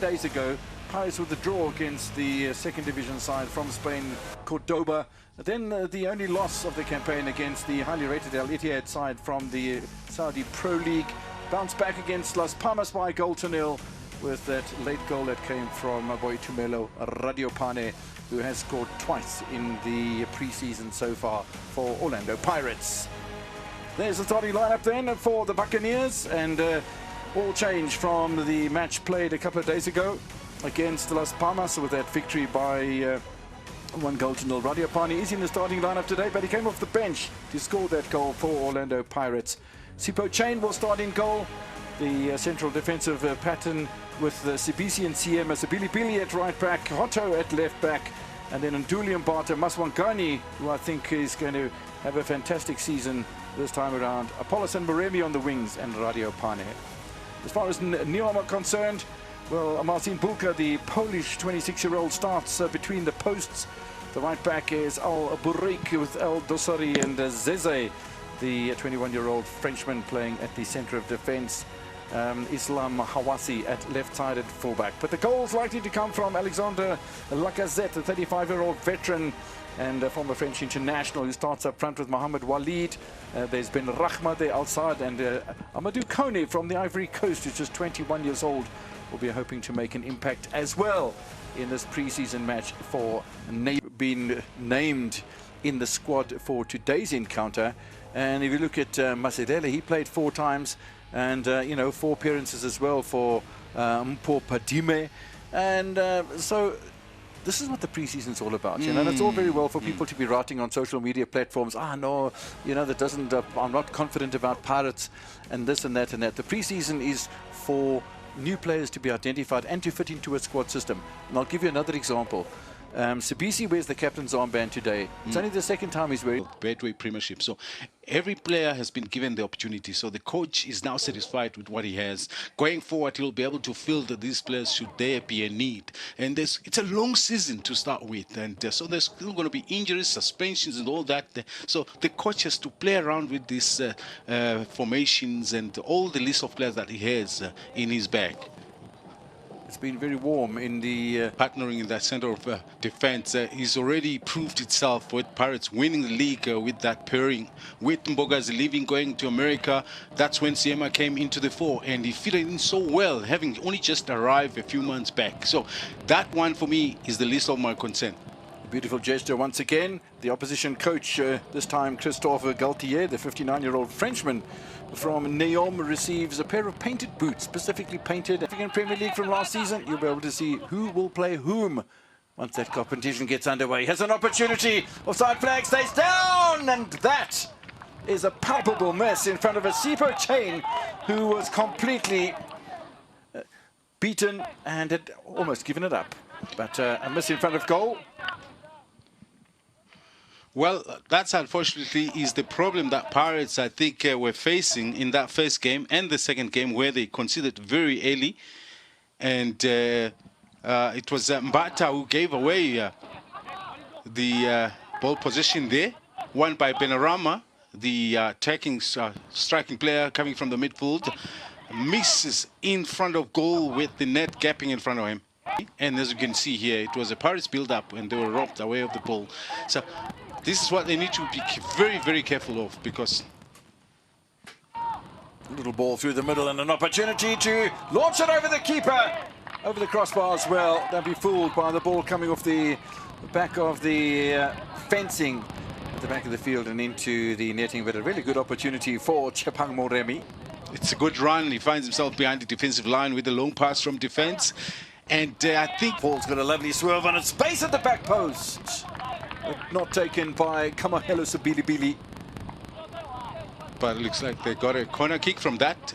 Days ago, Pirates with the draw against the second division side from Spain, Cordoba. Then the only loss of the campaign against the highly rated Al Ittihad side from the Saudi Pro League. Bounced back against Las Palmas by a goal to nil with that late goal that came from Boy Tumelo Radiopane, who has scored twice in the pre-season so far for Orlando Pirates. There's the starting lineup then for the Buccaneers, and all change from the match played a couple of days ago against Las Palmas with that victory by 1 goal to nil. Radiopane is in the starting lineup today, but he came off the bench to score that goal for Orlando Pirates. Sipo Chain will start in goal. The central defensive pattern with Sibisi and CM as a Bilibili at right back, Hotto at left back, and then Nduli Mbata, Maswangani, who I think is going to have a fantastic season this time around. Apollos and Moremi on the wings, and Radiopane. As far as NEOM are concerned, well, Marcin Bulka, the Polish 26-year-old, starts between the posts. The right back is Al Burik with El Dosari, and Zeze, the 21-year-old Frenchman, playing at the centre of defence. Islam Hawasi at left-sided fullback. But the goals likely to come from Alexander Lacazette, the 35-year-old veteran and a former French international, who starts up front with Mohamed Walid. There's been Rahma there outside, and Amadou Kone from the Ivory Coast, who's just 21 years old, will be hoping to make an impact as well in this pre-season match for been named in the squad for today's encounter. And if you look at Masedele, he played 4 times, and 4 appearances as well for Mpo Padime. And so this is what the preseason's all about, and it's all very well for people to be writing on social media platforms, no, that doesn't, I'm not confident about Pirates and this and that and that. The preseason is for new players to be identified and to fit into a squad system. And I'll give you another example. Sibisi wears the captain's armband today. It's only the second time he's wearing Betway Premiership. So every player has been given the opportunity. So the coach is now satisfied with what he has. Going forward, he'll be able to field these players should there be a need. And it's a long season to start with. And so there's still going to be injuries, suspensions and all that. So the coach has to play around with these formations and all the list of players that he has in his bag. It's been very warm in the partnering in that center of defense. He's already proved itself with Pirates winning the league with that pairing. With Mbogazi leaving, going to America, that's when Siema came into the fore, and he fitted in so well, having only just arrived a few months back. So that one for me is the least of my concern. Beautiful gesture once again. The opposition coach, this time Christophe Galtier, the 59-year-old Frenchman from NEOM, receives a pair of painted boots, specifically painted African Premier League from last season. You'll be able to see who will play whom once that competition gets underway. Has an opportunity. Offside flag stays down, and that is a palpable mess in front of a Sipo Chain, who was completely beaten and had almost given it up. But a miss in front of goal. Well, that's unfortunately is the problem that Pirates, I think, were facing in that first game and the second game, where they conceded very early. And it was Mbata who gave away the ball position there, won by Benarama, the attacking striking player coming from the midfield. Misses in front of goal with the net gapping in front of him. And as you can see here, it was a Pirates build-up and they were robbed away of the ball. So this is what they need to be very, very careful of, because little ball through the middle and an opportunity to launch it over the keeper, over the crossbar as well. Don't be fooled by the ball coming off the back of the fencing at the back of the field and into the netting. But a really good opportunity for Chepang Moremi. It's a good run. He finds himself behind the defensive line with a long pass from defense. And I think Paul's got a lovely swerve on its space at the back post. But not taken by Kamahelo Sabilibili. But it looks like they got a corner kick from that.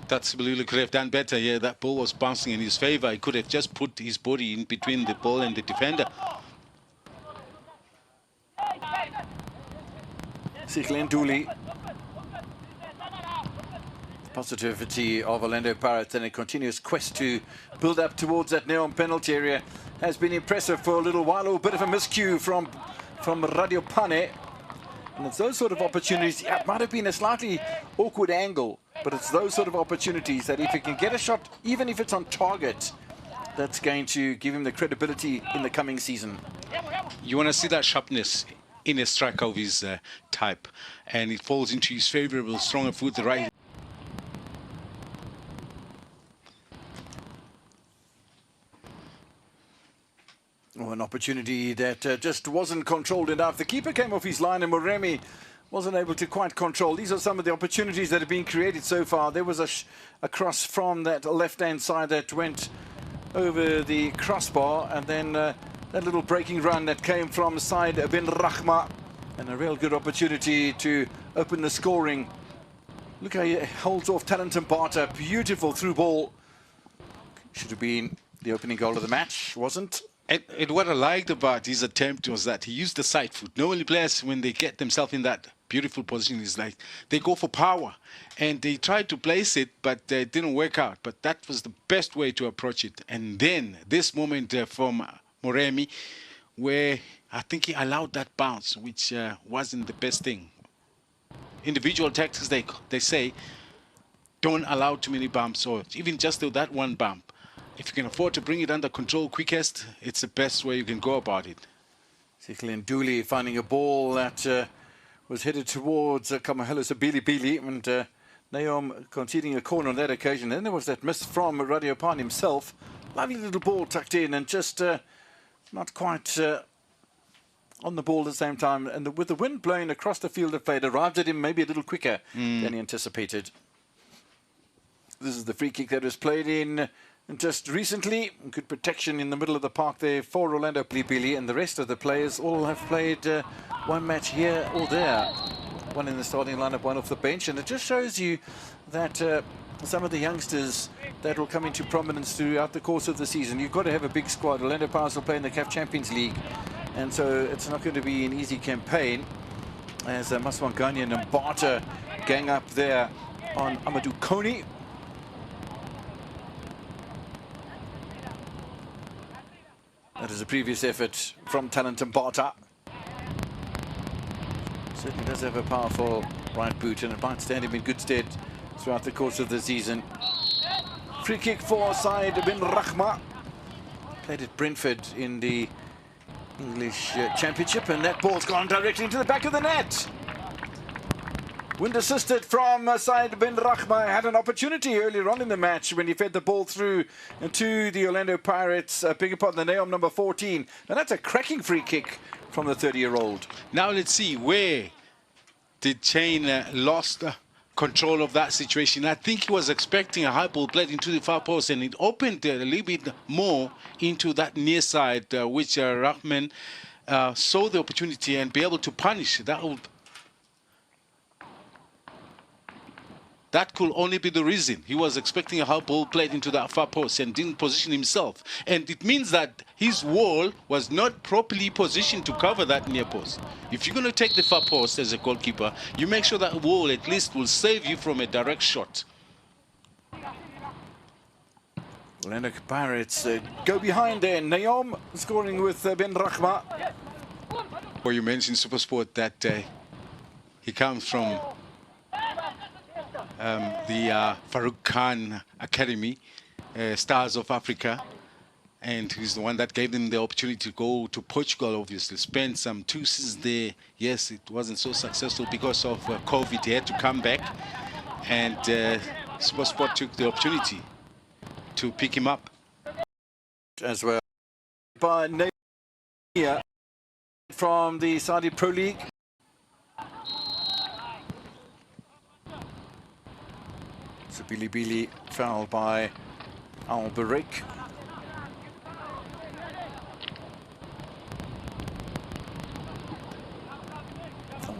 That Sabilibili could have done better. Yeah, that ball was bouncing in his favor. He could have just put his body in between the ball and the defender. Sikhle Nduli. Positivity of Orlando Pirates and a continuous quest to build up towards that NEOM penalty area has been impressive for a little while. A bit of a miscue from from Radio Pane. And it's those sort of opportunities. Yeah, it might have been a slightly awkward angle, but it's those sort of opportunities that if he can get a shot, even if it's on target, that's going to give him the credibility in the coming season. You want to see that sharpness in a striker of his type, and it falls into his favorable stronger foot, the right. Oh, an opportunity that just wasn't controlled enough. The keeper came off his line and Moremi wasn't able to quite control. These are some of the opportunities that have been created so far. There was a cross from that left-hand side that went over the crossbar, and then that little breaking run that came from side bin Rahma, and a real good opportunity to open the scoring. Look how he holds off Talentum Barta. Beautiful through ball. Should have been the opening goal of the match, wasn't? And what I liked about his attempt was that he used the side foot. Normally players, when they get themselves in that beautiful position, is like they go for power. And they tried to place it, but it didn't work out. But that was the best way to approach it. And then this moment from Moremi, where I think he allowed that bounce, which wasn't the best thing. Individual tactics, they say, don't allow too many bumps, or even just that one bump. If you can afford to bring it under control quickest, it's the best way you can go about it. Sikli Nduli finding a ball that was headed towards Kamahelo Bili, and NEOM conceding a corner on that occasion. Then there was that miss from Radio Pan himself. Lovely little ball tucked in and just not quite on the ball at the same time. And with the wind blowing across the field of play, it arrived at him maybe a little quicker than he anticipated. This is the free kick that was played in just recently. Good protection in the middle of the park there for Orlando Pilipili, and the rest of the players all have played one match here or there. One in the starting lineup, one off the bench, and it just shows you that some of the youngsters that will come into prominence throughout the course of the season, you've got to have a big squad. Orlando Pirates will play in the CAF Champions League, and so it's not going to be an easy campaign as Maswangani and Mbata gang up there on Amadou Koni. That is a previous effort from Talentum Barta. Certainly does have a powerful right boot, and it might stand him in good stead throughout the course of the season. Free kick for Said bin Rahma. Played at Brentford in the English Championship, and that ball's gone directly into the back of the net. Wind assisted from Said bin Rahma. Had an opportunity earlier on in the match when he fed the ball through to the Orlando Pirates, bigger part of the NEOM number 14. And that's a cracking free kick from the 30-year-old. Now let's see, where did Chain lost control of that situation? I think he was expecting a high ball played into the far post, and it opened a little bit more into that near side, which Rahman saw the opportunity and be able to punish. That could only be the reason. He was expecting a high ball played into that far post and didn't position himself. And it means that his wall was not properly positioned to cover that near post. If you're going to take the far post as a goalkeeper, you make sure that wall at least will save you from a direct shot. Orlando Pirates go behind there. NEOM scoring with bin Rahma. Well, you mentioned SuperSport that he comes from the Farouk Khan Academy, Stars of Africa, and he's the one that gave them the opportunity to go to Portugal, obviously. Spent some 2 seasons there. Yes, it wasn't so successful because of COVID. He had to come back, and SuperSport took the opportunity to pick him up. As well. But Ekhaya from the Saudi Pro League. So Bili foul by Al Barik.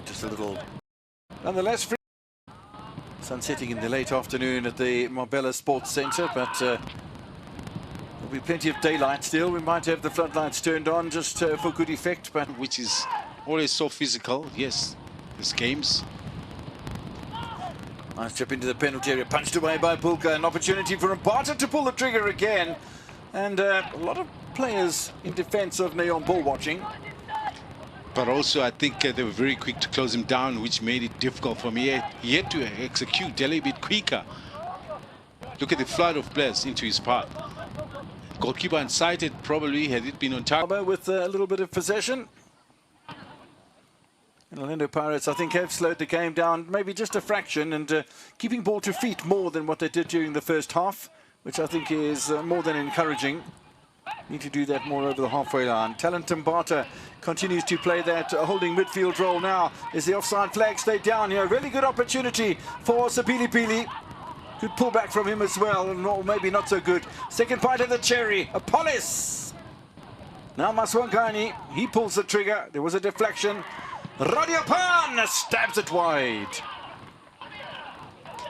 Just a little, nonetheless, free. Sun setting in the late afternoon at the Marbella Sports Centre, but there'll be plenty of daylight still. We might have the floodlights turned on just for good effect, but which is always so physical. Yes, there's games. Nice chip into the penalty area, punched away by Pulka. An opportunity for Mbata to pull the trigger again. And a lot of players in defence of NEOM ball watching. But also, I think they were very quick to close him down, which made it difficult for me. He had to execute a little bit quicker. Look at the flood of players into his path. Goalkeeper unsighted, probably, had it been on target. With a little bit of possession. And Orlando Pirates, I think, have slowed the game down maybe just a fraction and keeping ball to feet more than what they did during the first half, which I think is more than encouraging. Need to do that more over the halfway line. Talent Mbata continues to play that holding midfield role now. Is the offside flag stayed down here? Really good opportunity for Sapili. Good pull back from him as well, or maybe not so good. Second bite of the cherry, Apollos. Now Maswangani, he pulls the trigger. There was a deflection. Radiopan stabs it wide.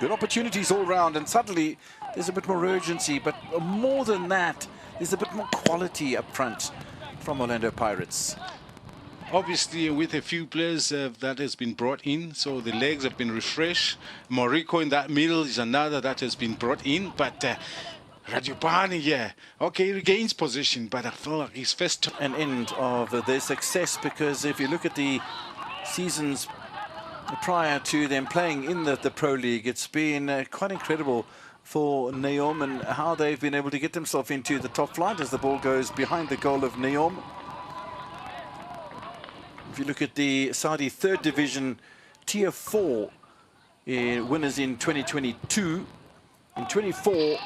Good opportunities all round, and suddenly there's a bit more urgency, but more than that, there's a bit more quality up front from Orlando Pirates. Obviously, with a few players that has been brought in, so the legs have been refreshed. Moriko in that middle is another that has been brought in, but Rajupani, yeah, okay, he regains position, but I feel like he's first. An end of their success, because if you look at the seasons prior to them playing in the Pro League, it's been quite incredible for NEOM and how they've been able to get themselves into the top flight as the ball goes behind the goal of NEOM. If you look at the Saudi third division, tier 4 winners in 2022, in 24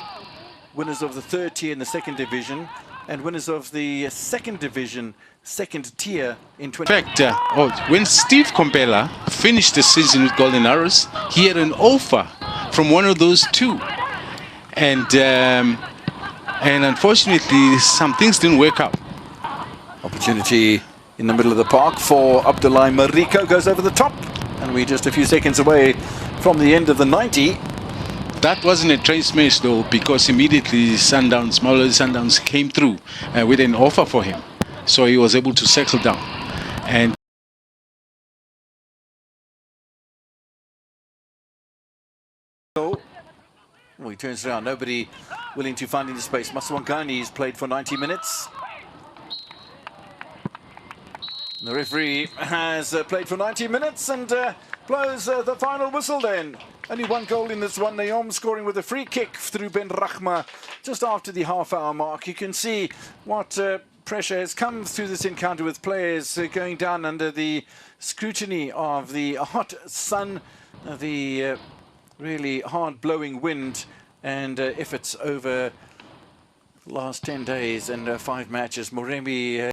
winners of the third tier in the second division, and winners of the second division, second tier in 20. In fact, when Steve Kompela finished the season with Golden Arrows, he had an offer from one of those two, and unfortunately some things didn't work out. Opportunity in the middle of the park for Abdullah Mariko, goes over the top, and we're just a few seconds away from the end of the 90. That wasn't a train smash though, because immediately smaller Sundowns came through with an offer for him, so he was able to settle down. And well, he turns around, nobody willing to find any space. Maswangani has played for 90 minutes. The referee has played for 90 minutes and blows the final whistle then. Only one goal in this one. NEOM scoring with a free kick through Ben Rahma just after the half-hour mark. You can see what pressure has come through this encounter with players going down under the scrutiny of the hot sun, the really hard-blowing wind, and efforts over the last 10 days and 5 matches. Moremi